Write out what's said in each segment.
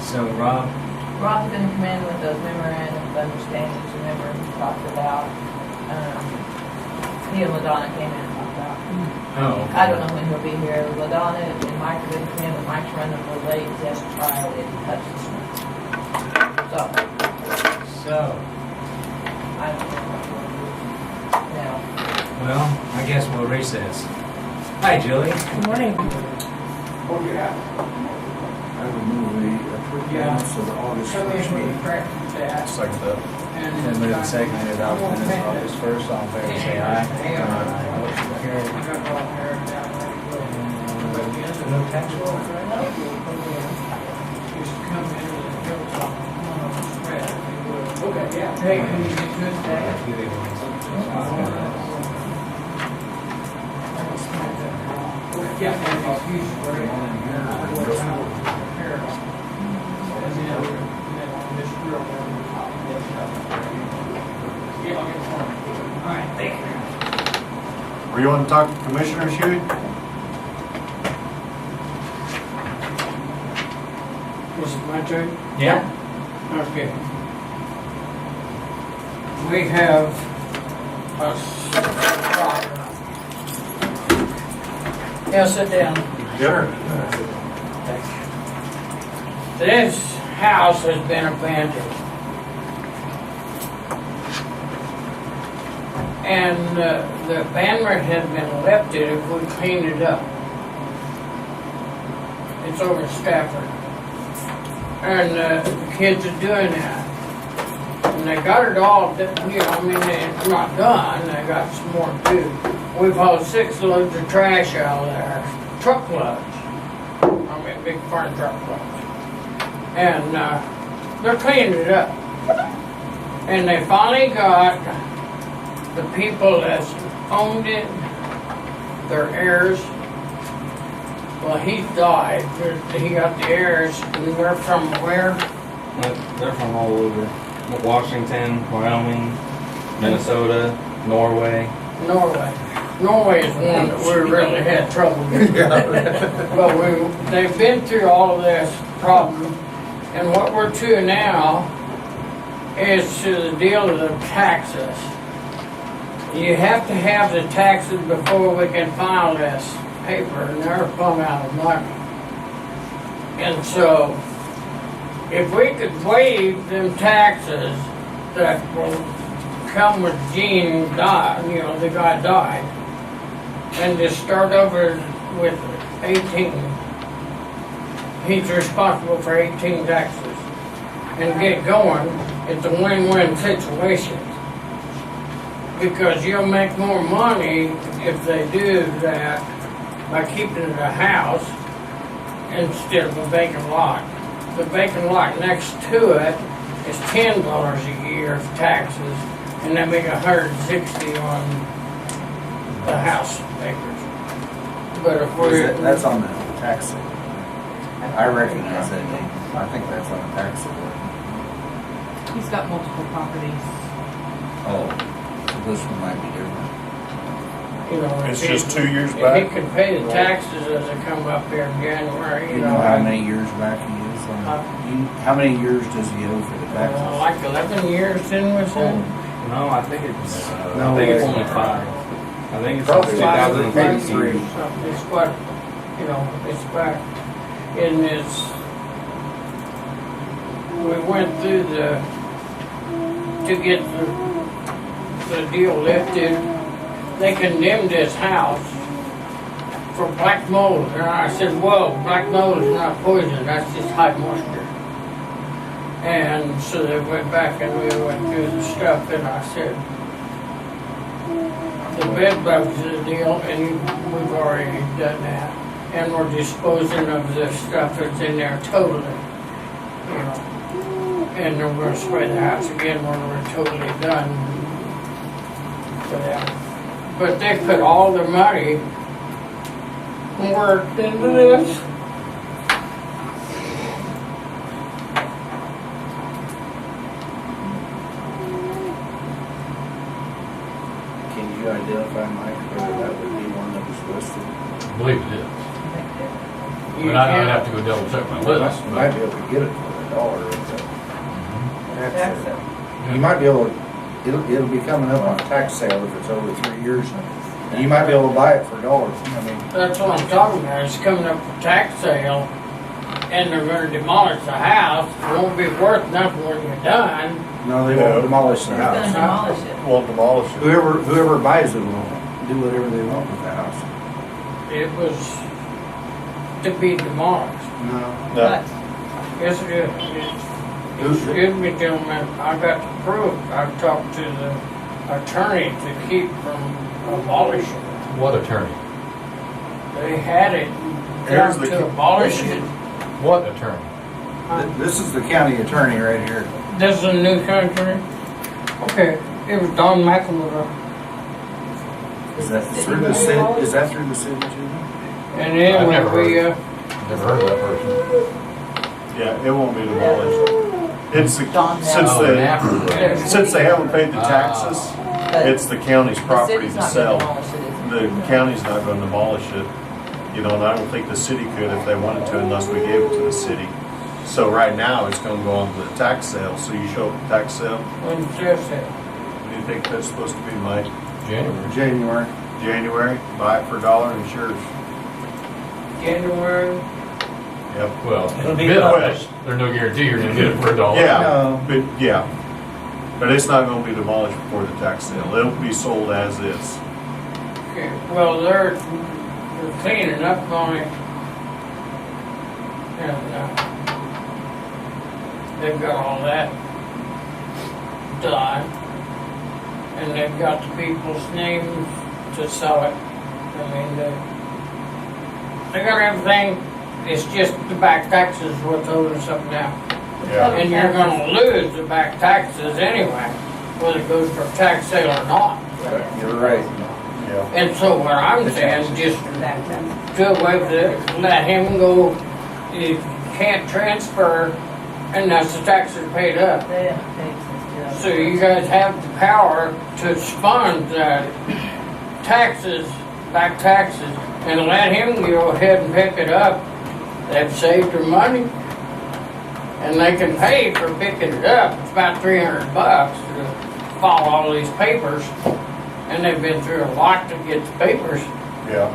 So Rob's gonna come in with those memorandum of understandings, remember we talked about, he and LaDonna came in and talked about. oh. I don't know when he'll be here, LaDonna and Mike are gonna come in, but Mike's running a little late, he has to trial it and touch this one. So, I don't know what we'll do now. Well, I guess we'll recess. Hi, Julie. Good morning. Oh, yeah. I would move the approve minutes of the August Come in first with meeting. the corrections to that. Second that. Then move the second to adopt the minutes of August 1st. All in favor, say aye. Motion carried. I got all hair down there. No tax roll? Used to come in with a hilltop on a spread, if you would. Okay, yeah. Hey, can you get good day? Yeah, and it's huge for it. And then on this grill there on the top. Yeah, I'll get one. All right, thank you. Were you want to talk to Commissioner Huey? This is my turn? Yeah. Okay. We have a yeah, sit down. Sure. This house has been abandoned. And the abandonment has been lifted if we clean it up. It's over in Stafford. And the kids are doing that. And they got it all, I mean, it's not done, they got some more to do. We've hauled 6 loads of trash out of there, truckloads. I mean, big farm truckloads. And they're cleaning it up. And they finally got the people that owned it, their heirs. Well, he died, he got the heirs, and they're from where? They're from all over. Washington, Wyoming, Minnesota, Norway. Norway is one that we really had trouble with. But they've been through all of this problem, and what we're to now is to the deal of the taxes. You have to have the taxes before we can file this paper, and they're plumb out of money. And so, if we could waive them taxes that will come with Gene died, you know, the guy died, and just start over with 18. He's responsible for 18 taxes. And get going, it's a win-win situation. Because you'll make more money if they do that by keeping it a house instead of a vacant lot. The vacant lot next to it is $10 a year for taxes, and they make $160 on the house acres. But if we're That's on the tax sale. I recognize that name. I think that's on the tax sale. He's got multiple properties. Oh, so this one might be different. you know, It's if just he- 2 years If back? he could pay the taxes as they come up here in January, You know how many years back he is? How many years does he owe for the taxes? like 11 years, didn't we say? No, I think it's. No, I think it's wait. only 5. I think it's Probably 2013. Something. It's what, you know, it's back in this, we went through to get the deal lifted, they condemned this house for black mold. And I said, whoa, black mold is not poison, that's just high moisture. And so they went back and we went through the stuff, and I said, the bed bugs is a deal, and we've already done that. And we're disposing of the stuff that's in there totally, you know. And then we're gonna spray the house again when we're totally done with that. But they put all their money and work into this. Can you identify, Mike, whether that would be one that was listed? I believe it is. You But I'd can't- have to go double check my list. Might be able to get it for that. $1 at the tax Tax sale. You might be able to, it'll be coming up on a tax sale if it's over 3 years. And you might be able to buy it for $1. I mean, That's what I'm talking about, it's coming up for tax sale, and they're gonna demolish the house, it won't be worth nothing when you're done. no, they No. won't demolish the It's gonna house. demolish it. Won't demolish it. Whoever buys it will do whatever they want with the house. It was to be demolished. No. No, Yes, it is. Excuse me, gentlemen, I got the proof. I talked to the attorney to keep from abolishing it. What attorney? They had it Here's down the- to abolish it. What attorney? This is the county attorney right here. This is a new country? Okay, it was Don McElroy. Is that through the city? Is that through the city, Judy? And I've anyway, never we, Never heard of that person. yeah, it won't be demolished. It's, Don since Oh, they, Napper. since they haven't paid the taxes, But it's the county's the property city's to not gonna sell. demolish it, is it? The county's not gonna demolish it, you know, and I don't think the city could if they wanted to unless we gave it to the city. So right now, it's gonna go on to the tax sale, so you show up at the tax sale, when Jeff said, what do you think that's supposed to be, Mike? January. January. January, buy it for $1 and yours. January, Yep. Well, It'll be bid on it. published. There's no guarantee you're gonna get it for $1. Yeah, No. but, yeah. But it's not gonna be demolished before the tax sale. It'll be sold as is. okay, well, they're cleaning up on it. And, they've got all that done. And they've got the people's names to sell it. I mean, they got everything, it's just the back taxes what's holding us up now. Yeah. And you're gonna lose the back taxes anyway, whether it goes for tax sale or not. You're right. Yeah. And so what I'm saying, just do away with it, let him go, you can't transfer, and that's the taxes paid up. They have taxes, So you guys have the power to fund the taxes, back taxes, and let him go ahead and pick it up. They've saved their money, and they can pay for picking it up. It's about $300 to file all these papers, and they've been through a lot to get the papers. Yeah.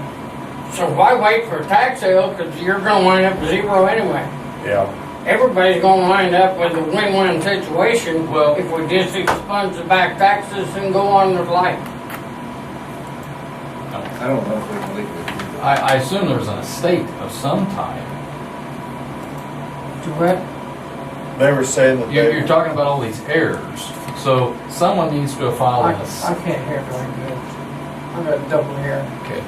So why wait for a tax sale? Because you're gonna wind up zero anyway. Yeah. Everybody's gonna wind up with a win-win situation. Well- if we just expunge the back taxes and go on with life. I don't know if we can legally do that. I assume there's an estate of some type. To what? They were saying that You're they, talking about all these heirs. So someone needs to have filed I an estate. can't hear very good. I got double hair. Okay.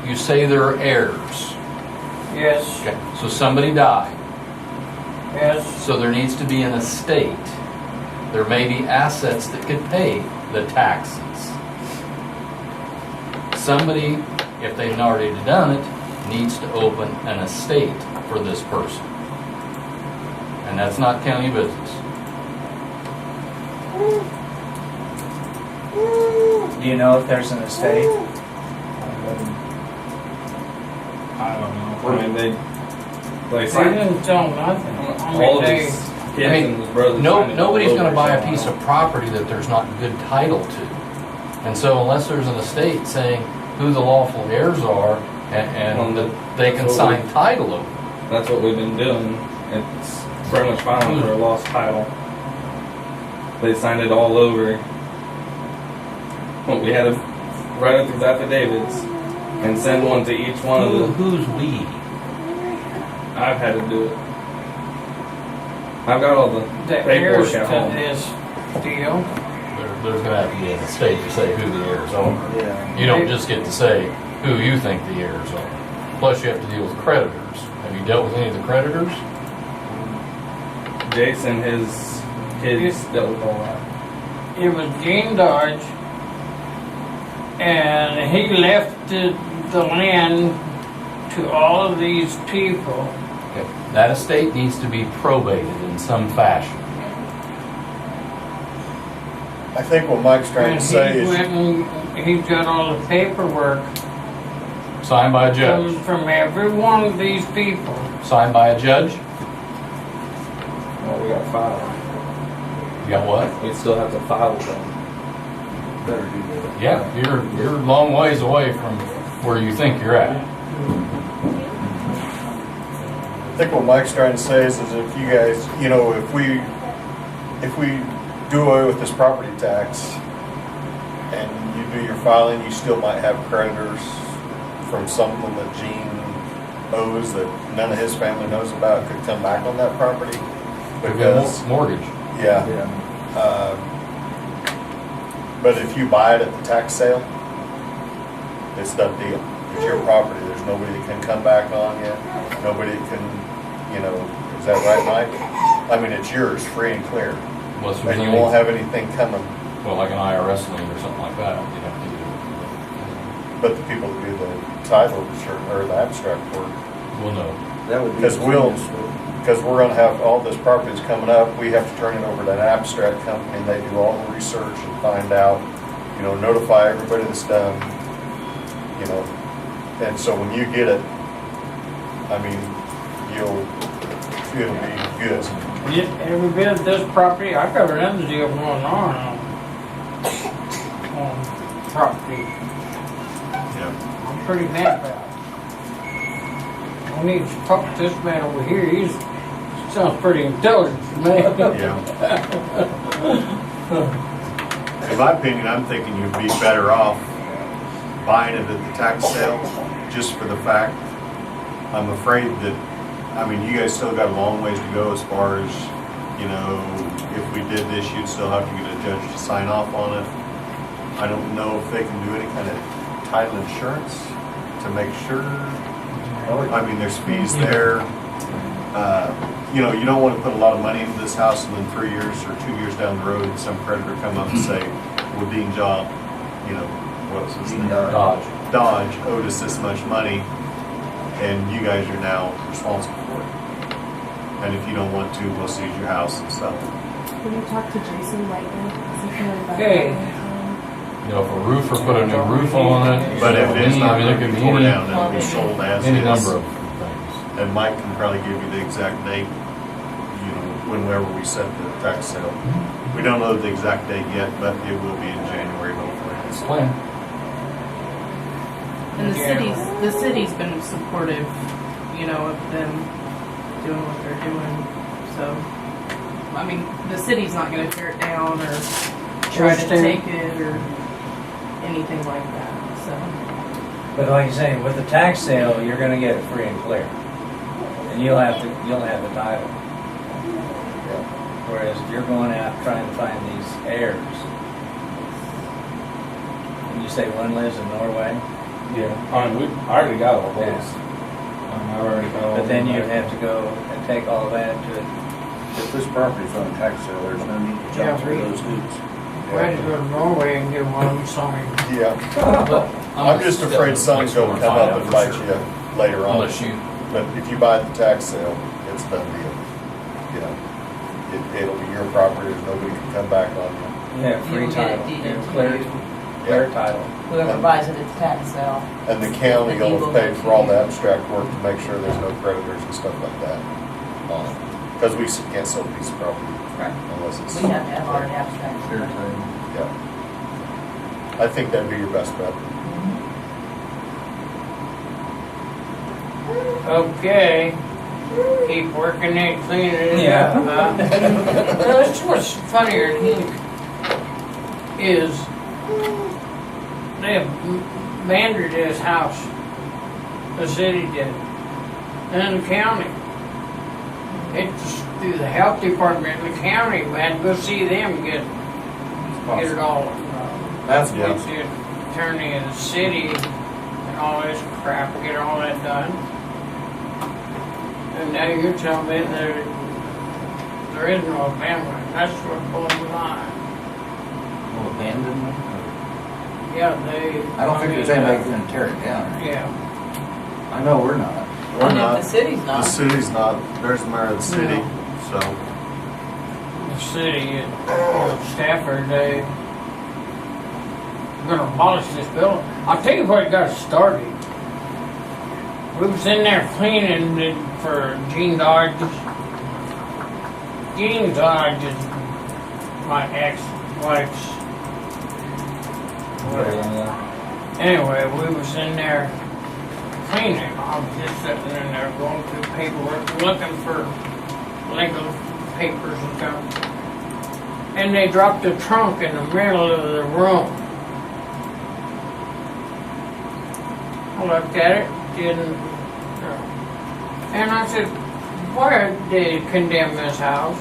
You say there are heirs. Yes, Okay. So somebody died. yes. So there needs to be an estate. There may be assets that could pay the taxes. Somebody, if they've not already done it, needs to open an estate for this person. And that's not county business. Do you know if there's an estate? I don't know. I mean, they They didn't tell nothing. I mean, all of they, his kids I mean, and his brothers. No, signed it nobody's all gonna over, buy so a piece I of don't know. property that there's not good title to. And so unless there's an estate saying who the lawful heirs are and that they can sign title over. That's what we've been doing. It's pretty much filing for a lost title. They signed it all over. We had to write up these affidavits and send one to each one of the. Who's we? I've had to do it. I've got all the the heirs paperwork to at home. this deal. There's gonna have to be an estate to say who the heirs are. Yeah. You don't just get to say who you think the heirs are. Plus you have to deal with creditors. Have you dealt with any of the creditors? Jason, his kids dealt with all that. It was Gene Dodge, and he left the land to all of these people. Okay. That estate needs to be probated in some fashion. I think what Mike's trying And to say he is, went and he's got all the paperwork Signed by a coming judge. from every one of these people. Signed by a judge? file. You got what? You'd still have to file with them. Better do that. Yeah, you're a long ways away from where you think you're at. I think what Mike's trying to say is if you guys, you know, if we do away with this property tax and you do your filing, you still might have creditors from something that Gene owes that none of his family knows about could come back on that property. We've got Because, mortgage. yeah, Yeah. but if you buy it at the tax sale, it's done deal. It's your property. There's nobody that can come back on you. Nobody that can, you know, is that right, Mike? I mean, it's yours, free and clear. Unless there's And you any- won't have anything coming. Well, like an IRS lien or something like that, you have to do. But the people that do the title or the abstract work, We'll know. That would be. Because because we're gonna have all this properties coming up, we have to turn it over to an abstract company. They do all the research and find out, you know, notify everybody that's done, you know. And so when you get it, I mean, it'll be good. Every bit of this property, I've got another deal going on property. Yeah. I'm pretty mad about it. I need to talk to this man over here. Sounds pretty intelligent to me. Yeah. In my opinion, I'm thinking you'd be better off buying it at the tax sale, just for the fact, I'm afraid that, I mean, you guys still got a long ways to go as far as, you know, if we did this, you'd still have to get a judge to sign off on it. I don't know if they can do any kind of title insurance to make sure. I mean, there's fees there. You know, you don't want to put a lot of money into this house and then 3 years or 2 years down the road, some creditor come up and say, well, Dean Job, you know, what was his name? Dodge. Dodge owed us this much money, and you guys are now responsible for it. And if you don't want to, we'll seize your house and stuff. Can you talk to Jason Whiteman? Is he familiar with Okay. that? You know, if a roofer put a new roof on it. But if it's not I mean, going it to could be be torn any, down, it'll be sold as any is. number of things. And Mike can probably give you the exact date, you know, whenever we set the tax sale. We don't know the exact date yet, but it will be in January, hopefully. It's plan. And the city's been supportive, you know, of them doing what they're doing. So, I mean, the city's not gonna tear it down or try to take it or anything like that, so. But like you're saying, with the tax sale, you're gonna get it free and clear. And you'll have the title. Whereas if you're going out trying to find these heirs, and you say one lives in Norway, Yeah, I mean, I already got all those. Yeah. I've already got all but then those. you have to go and take all of that to, If this property's on tax sale, there's no need to Yeah, jump through those hoops. I had to go to Norway and get one signed. Yeah. I'm just afraid something's gonna come up and bite you later on. Unless you, But if you buy the tax sale, it's done deal. You know, it'll be your property, nobody can come back on you. yeah, free You'll get it title, deeded to clear, you. clear title. Whoever buys it at the tax sale. And the county will have paid for all the abstract work to make sure there's no creditors and stuff like that on it. Because we can't sell a piece of property Right. unless it's. We have to have our abstract. Yeah. I think that'd be your best bet. Okay. Keep working it, cleaning it Yeah. up, huh? That's what's funnier than heck is they abandoned his house. The city did. And the county. It's through the health department in the county. We had to go see them and get it all. That's Yeah. Get the attorney of the city and all this crap, get all that done. And now you're telling me there is no abandonment. That's what blows my mind. Abandonment? Yeah, they. I don't think there's anybody gonna tear it down. Yeah. I know we're not. We're And not. if the city's The not, city's not, there's the mayor of the city, so. The city at Stafford, they're gonna abolish this building. I'll tell you where it got started. We was in there cleaning it for Gene Dodge. Jean died, is my ex-wife's. Anyway, we was in there cleaning. I was just sitting in there going through paperwork, looking for legal papers and stuff. And they dropped the trunk in the middle of the room. I looked at it, didn't. And I said, why did they condemn this house?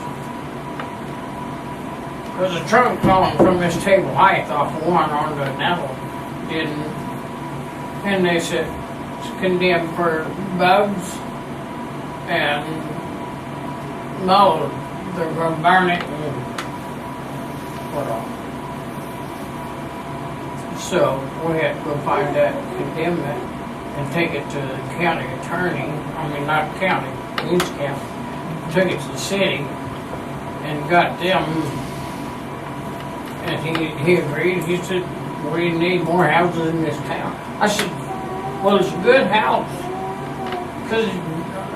Because the trunk falling from this table height off one onto another didn't. And they said, it's condemned for bugs and mold. They're going to burn it and put off. So we had to go find that, condemn it, and take it to the county attorney. I mean, not county, East County. Took it to the city and got them. And he agreed. He said, we need more houses in this town. I said, well, it's a good house. Because,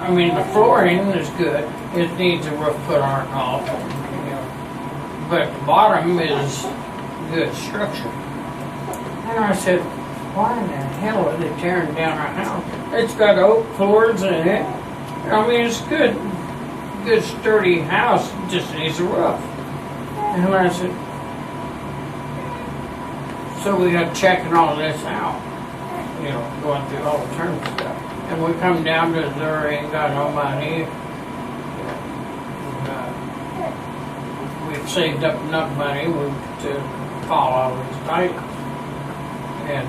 I mean, the flooring is good. It needs a roof put on it off. You know. But the bottom is good structure. And I said, why in the hell are they tearing down our house? It's got oak floors in it. I mean, it's good sturdy house. It just needs a roof. And I said, so we got checking all this out, you know, going through all the terms and stuff. And we come down to there ain't got no money. We've saved up enough money to follow his titles. And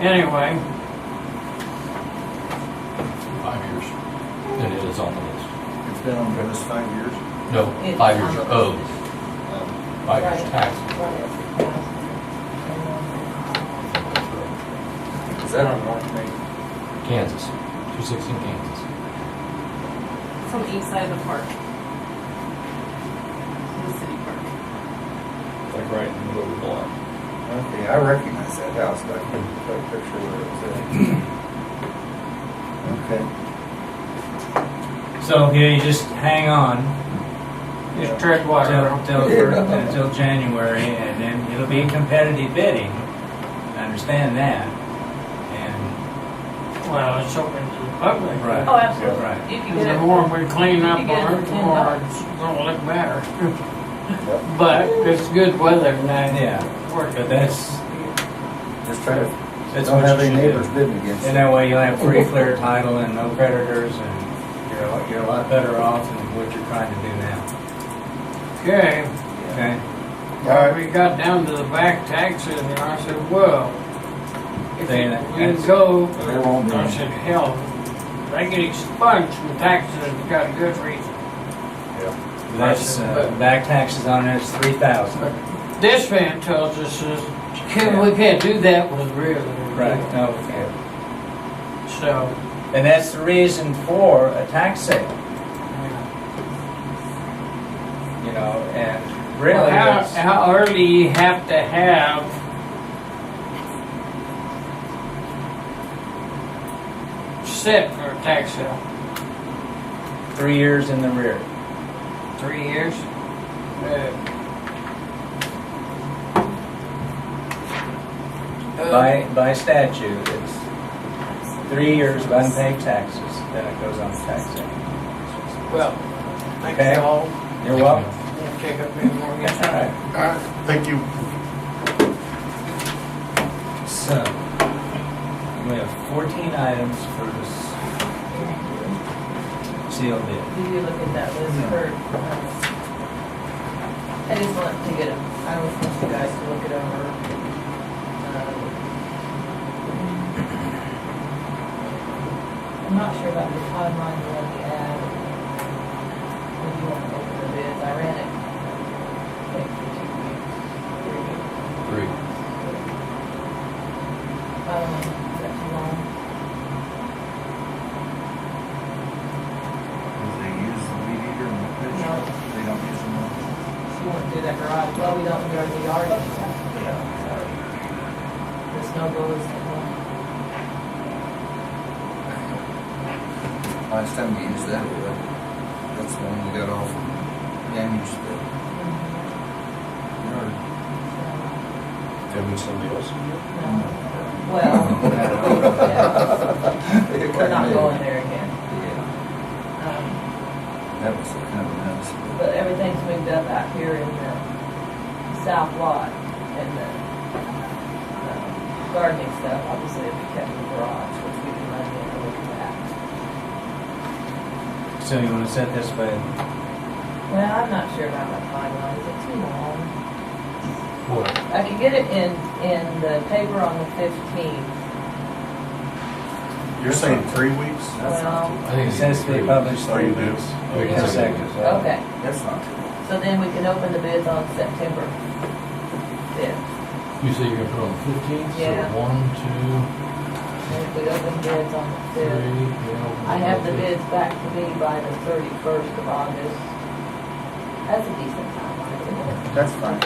anyway. 5 years. And it is on the list. It's been on the list 5 years. No, It's 5 years on are the owed. list. 5 years taxes. Is that on North Main? Kansas, 216 Kansas. It's on the east side of the park. The city park. It's like right in the middle of the block. Okay, I recognize that house, but I couldn't quite picture where it was at. Okay. So here you just hang on Just tread water. until January, and then it'll be competitive bidding. I understand that. And Well, it's open to the public. right, Oh, absolutely. right. You can The get it. more we clean up You get on it it, for the more $10. it's gonna look better. But it's good weather tonight. Yeah, but that's Just try to, that's don't what have you any should neighbors do. bidding against And you. that way you'll have free clear title and no creditors, and you're a lot better off than what you're trying to do now. Okay. Okay. Well, we got down to the back taxes and I said, well, if Saying we that- can that's- go, They won't be. I said, hell, they get expunged from taxes, it's got a good reason. That's back taxes on it is $3,000. But this man tells us is, we can't do that with real. Right. No, we can't. So, And that's the reason for a tax sale. You know, and really, it's- how early you have to have set for a tax sale? 3 years in the rear. 3 years? By statute, it's 3 years of unpaid taxes, then it goes on the tax sale. Well, thank Okay. you all. You're welcome. Won't take up any more of your All time. right. Thank you. So, we have 14 items for this sealed bid. Do you look at that list for, I just want to get it, I always want you guys to look it over. I'm not sure about the timeline you want to add. When you want to open the bids, I ran it, like, for 2 weeks, 3 weeks. 3. Is that too long? Do they use the weed eater in the pitch? No. They don't use them. If you want to do that garage, well, we don't do our yard anymore, so. The snow blowers, Last time we used that, That's the one we got off damaged the yard. Tell me somebody else. Well, we're not going there again. Yeah, Um, that was kind of nuts. But everything's moved up out here in the south lot and the gardening stuff, obviously it'll be kept in the garage, which we can run in and look at that. So you wanna set this by, Well, I'm not sure about my timeline, is it too long? What? I could get it in the paper on the 15th. You're saying 3 weeks? That's not too I think it it's says to be published Oh, 3 you do? weeks. We can In a say second. Okay, That's not too long. so then we can open the bids on September 5th. You say you're gonna put it on the 15th? Yeah. So 1, 2, And if we open bids on the 3, 5th, yeah. I have the bids back to me by the 31st of August. That's a decent timeline, isn't it? That's fine.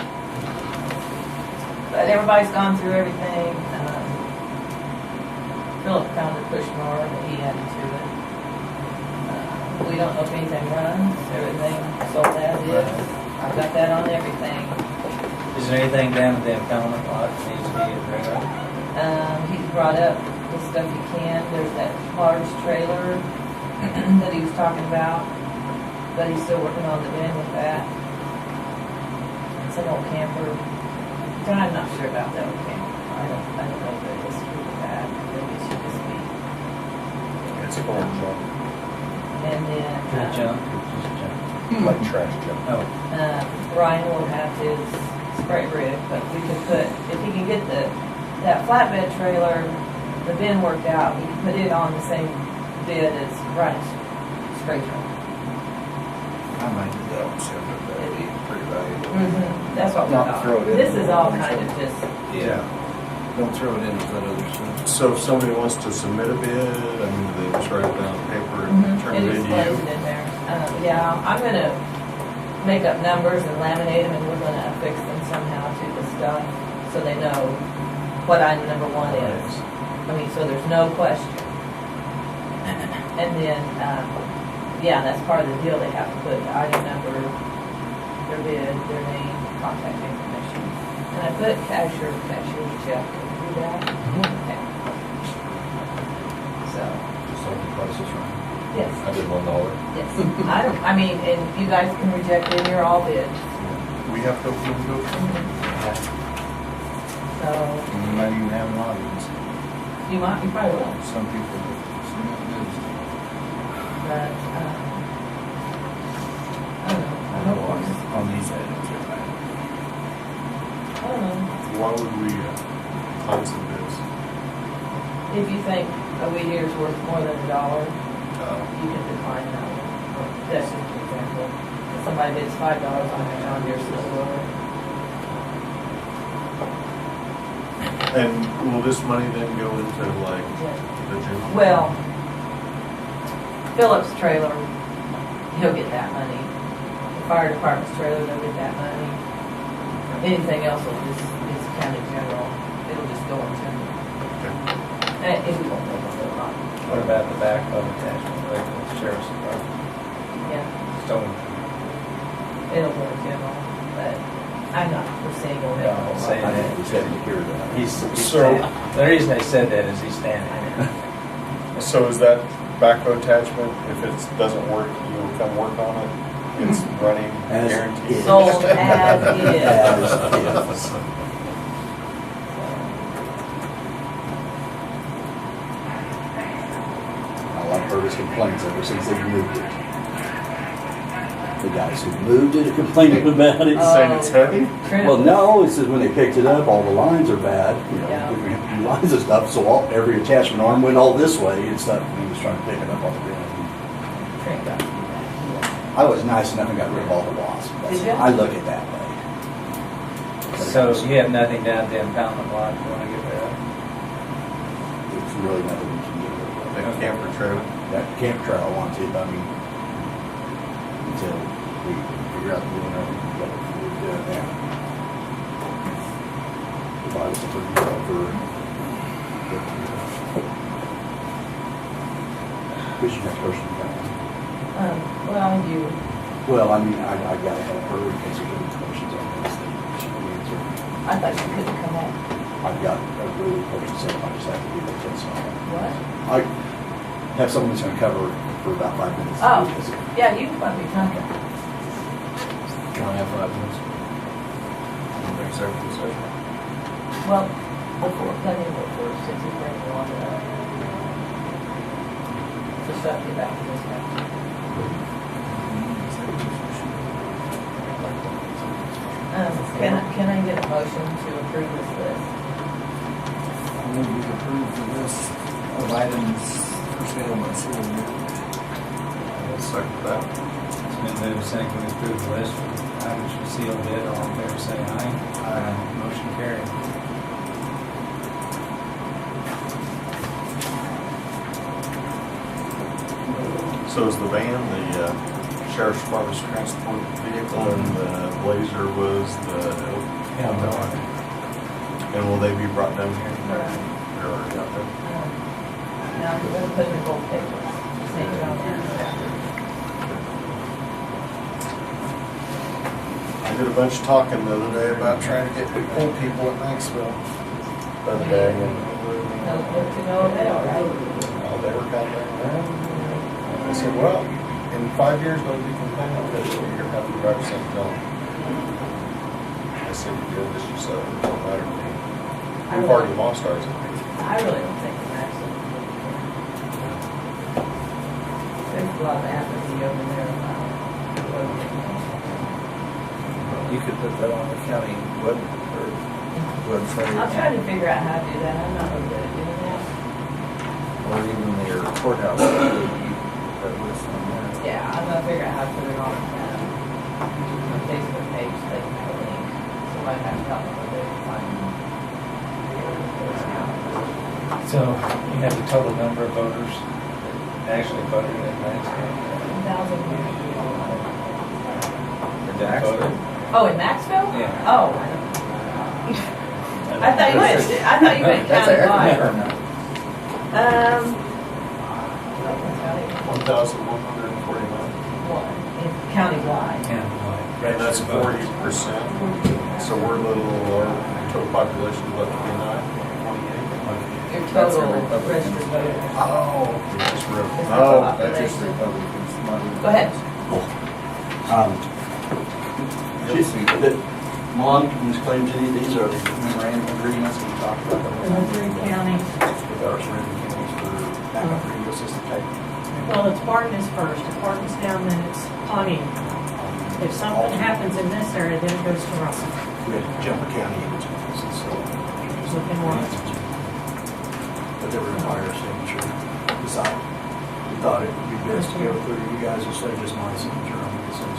But everybody's gone through everything. Philip found a push mower that he added to it. We don't know if anything runs, everything sold as is. I've got that on everything. Is there anything down at the impoundment lot that needs to be rid of? He's brought up the stuff he can. There's that large trailer that he was talking about, but he's still working on the bin with that. Some old camper. I'm not sure about that old camper. I don't know the history of that. Maybe it should just be. It's a orange junk, And then, Good junk, or just junk? like trash junk. Oh, Ryan will have his spray rig, but we could put, if he can get that flatbed trailer, the bin worked out, we could put it on the same bid as Ryan's spray trailer. I might do that one soon, but that'd be pretty valuable. That's what we're Not throw it in. This is all kind of just, Yeah. Don't throw it in with that other stuff. So if somebody wants to submit a bid, I mean, they just write it down on paper and turn it it into explains you. it in there. Yeah, I'm gonna make up numbers and laminate them, and we're gonna affix them somehow to the stuff, so they know what item number 1 is. I mean, so there's no question. And then, yeah, that's part of the deal, they have to put the item number, their bid, their name, contact information. And I put cashier check, can you do that? Okay. So, Just like the prices right. yes, I did $1. yes. I mean, and you guys can reject it, you're all bids. We have to open the door. So, And you might even have an audience. you probably will, Some people, some news. but, I don't know, I hope it's, On these items, they're fine. I don't know. Why would we decline some bids? If you think a weed ear's worth more than $1, you can decline that one. That's just an example. If somebody bids $5 on a John Deere snow blower, And will this money then go into like the general? well, Phillips trailer, he'll get that money. The fire department's trailer, they'll get that money. Anything else will just, is county general, it'll just go in general. And it won't make a whole lot, what about the backhoe attachment, like the sheriff's department? yeah, Stone. it'll go in general, but I'm not foreseeing it'll make a whole lot. Say that. He's had to hear that. He's So- standing. The reason I said that is he's standing in. So is that backhoe attachment, if it doesn't work, you will come work on it? It's running As guaranteed? is. Sold as is. As is. All I've heard is complaints ever since they moved it. The guys who moved it are complaining about it. Saying it's heavy? Well, no, it says when they picked it up, all the lines are bad, you know, Yeah. different lines and stuff, so every attachment arm went all this way and stuff, and he was trying to pick it up on the ground. Trent got to do that. I was nice enough and got rid of all the wasps. Did you? I look at that way. So you have nothing down at the impoundment lot you wanna get rid of? It's really nothing we can do. That camper trailer? That camp trail I want to, I mean, until we figure out what we're doing now. The Bible's a pretty good for. Who's your next person? Well, you, Well, I mean, I gotta have her in case there's any questions on this thing. She can answer. I thought you couldn't come up. I've got a really person set up, I just have to give it to someone. What? I have someone who's gonna cover for about 5 minutes. Oh, yeah, you might be talking. Can I have 5 minutes? Executive session. Well, before, since you bring it on, just have to get back to this now. Can I get a motion to approve this list? I move we approve the list of items for sale by sealed bid. I'll second that. It's been moved second to approve the list for items for sealed bid. All in favor, say aye. Aye. Motion carried. So is the van, the sheriff's department's transport vehicle, and the Blazer was the, and will they be brought down here? Right. They're already out there. Now, we're gonna put in the gold papers. St. John and I did a bunch of talking the other day about trying to get old people at Maxville the other day, and no avail, right? they were kind of, I said, well, in 5 years, they'll be complaining because you're having to drive St. John. I said, you do this yourself, it don't matter to me. We've already lost ours. I really don't think that's it. There's a lot of apathy over there about. You could put that on the county website. I'll try to figure out how to do that. I'm not really good at doing that. Or even their courthouse. You put that list on there. Yeah, I'm gonna figure out how to put it on the Facebook page so they can have a link. Somebody has to help me with it. So you have the total number of voters that actually voted in Maxville? 1,000. That voted? Oh, in Maxville? Yeah. Oh. I thought you meant That's an countywide. acronym. 1,149. Countywide. Yeah. And that's 40%. So we're a little, our total population is about 29, 28. Your That's a total Republican. registered voters. Oh, that's real. It's Oh, not That's just population. Republicans. not- Go ahead. You'll see that Mon, these claims, any of these are the memorandum agreements we talked about. County. With our surrounding counties for backup radio system type. Well, it's Barton is first. If Barton's down, then it's Pontiac. If something happens in this area, then it goes to Russell. We had Jumper County images and so. Within one. But they require a signature. Decided, we thought it would be best to go through you guys instead of just my signature on these things.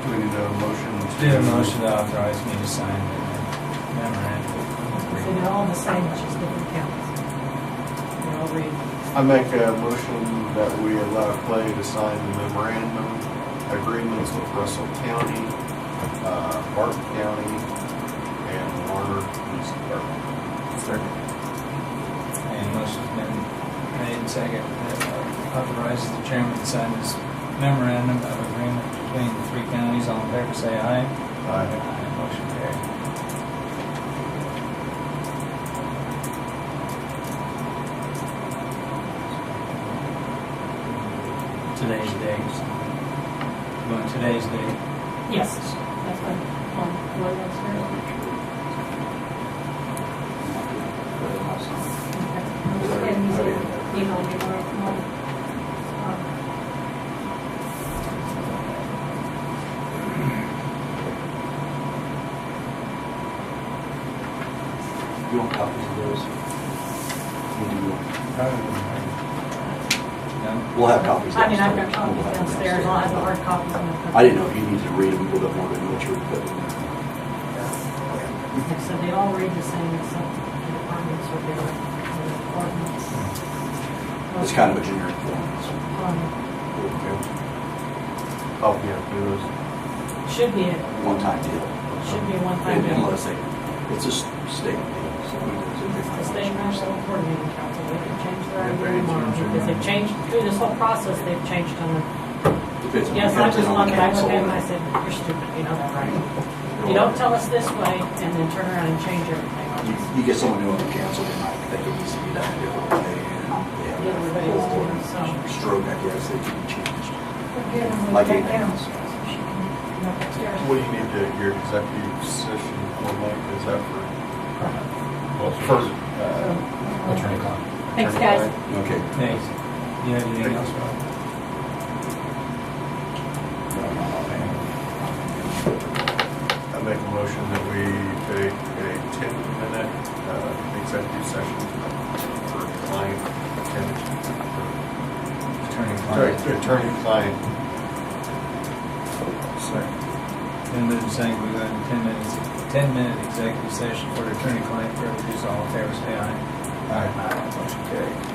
Do we need a motion? Do a motion to authorize me to sign the memorandum. So they're all the same, it's just different counties. They're all read. I make a motion that we allow Clay to sign the memorandum agreements with Russell County, Barton County, and Warner Police Department. And motion's been made and second that authorizes the chairman to sign this memorandum of agreement between the three counties. All in favor, say aye. Aye. Motion carried. Today's date. You want today's date? Yes, that's fine. What else there? Okay. And he's gonna email me tomorrow. You want copies of those? We do. No? We'll have copies. I mean, I've got downstairs. copies We'll have them downstairs, I'll have the hard copies in the. I didn't know if you needed to read them a little bit more than what you're putting in there. So they all read the same, except the departments are different. The departments. It's kind of a generic form. Um, Oh, yeah, do those. Should be, One-time deal. should be one time. Unless they, it's a state deal. So The state national coordinating council, they can change their idea tomorrow, because they've changed, through this whole process, they've changed on the Depends on Yes, who I comes in just on one the that I looked council. at and I said, you're stupid, you know that, right? You don't tell us this way and then turn around and change everything on us. You get someone new on the council, they might think it needs to be done a different way. And they have Yeah, everybody was or doing so. stroke, I guess, they can be changed. Like Like anything anything else. else. What do you need to, your executive session for, Mike, is that for? For, Attorney-client. Thanks, guys. Okay. Thanks. You have anything else, Rob? I make a motion that we take a 10-minute executive session for client attorney-client. Second. Then moved and seconded, we go into 10-minute executive session for attorney-client privileges. All in favor, say aye. Aye. Motion carried.